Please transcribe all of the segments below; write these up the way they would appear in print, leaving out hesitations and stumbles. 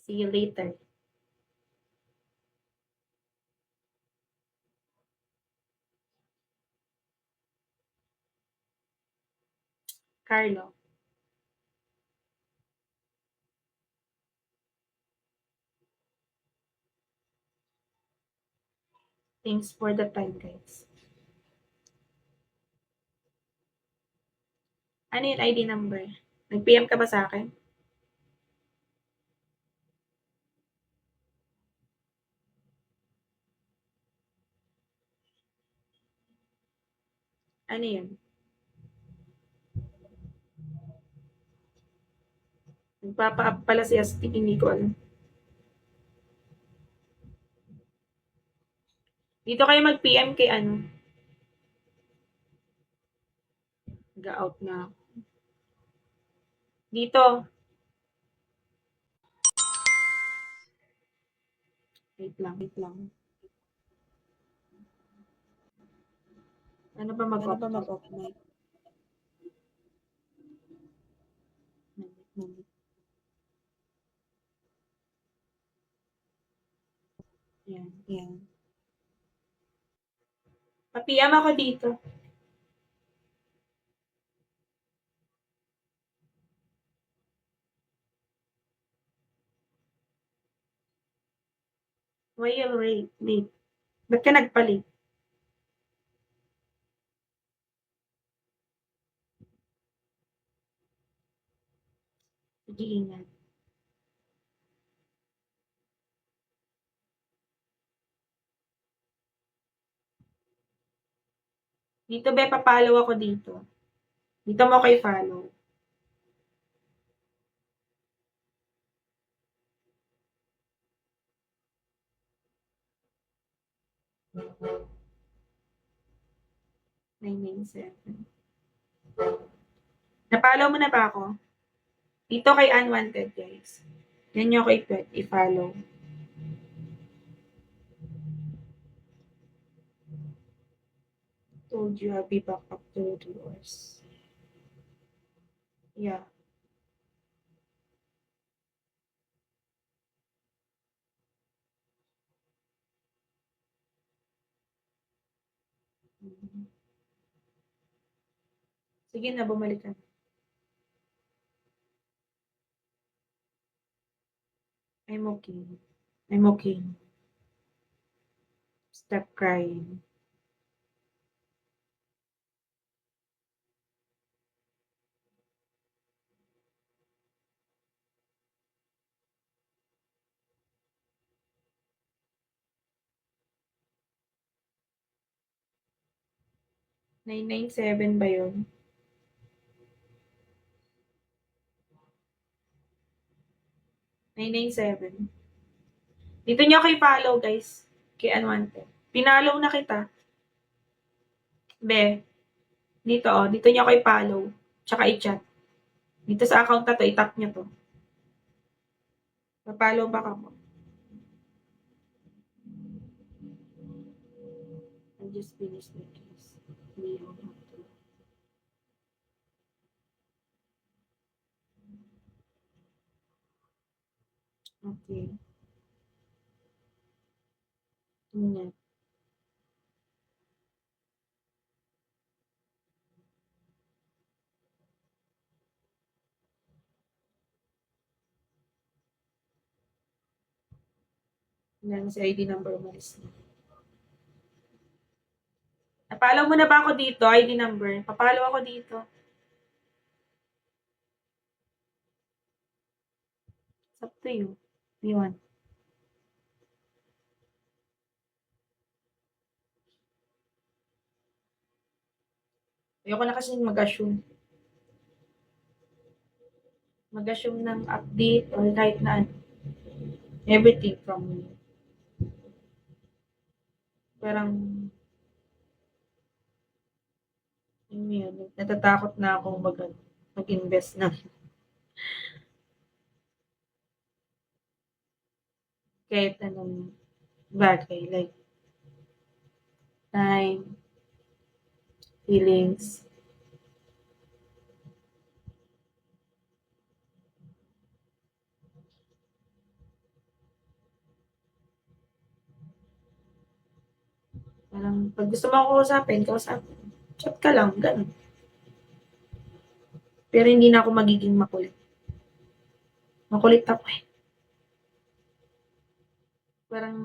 See you later. Carlo. Thanks for the time, guys. Ano yung ID number? Nag-PM ka ba sa akin? Ano yun? Nagpapa-up pala si Asti, hindi ko alam. Dito kayo mag-PM kay ano? Ga-out na. Dito. Wait lang, wait lang. Ano ba mag-off mic? Moment. Yan. Yan. Pa-PM ako dito. Why you late? Ba't ka nagpalit? Sige, ingat. Dito, be, papalo ako dito. Dito mo kayo follow. (997) Napollow mo na ba ako? Dito kay Unwanted, guys. Yan nyo ako i-follow. Told you I'll be back after 2 hours. Yeah. Sige na, bumalik ka. I'm okay. I'm okay. Stop crying. (997) ba yun? (997) Dito nyo ako i-follow, guys. Kay Unwanted. Pinollow na kita. Be. Dito, oh. Dito nyo ako i-follow. Tsaka i-chat. Dito sa account na to, i-tap nyo to. Pa-follow back ako. I just finished the case. We don't have to. Okay. Tingnan. Tingnan si ID number umalis na. Napollow mo na ba ako dito, ID number? Papollow ako dito. It's up to you. You want. Ayoko na kasi mag-assume. Mag-assume ng update or kahit na ano. Everything from me. Parang, yun, natatakot na ako mag-invest na. Kahit anong bagay. Like, time, feelings. Parang, pag gusto mo ako kausapin. Chat ka lang, ganun. Pero hindi na ako magiging makulit. Makulit ako eh. Parang,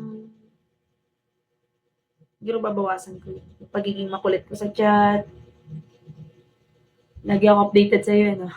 siguro babawasan ko yun. Yung pagiging makulit ko sa chat. Lagi ako updated sa'yo, no?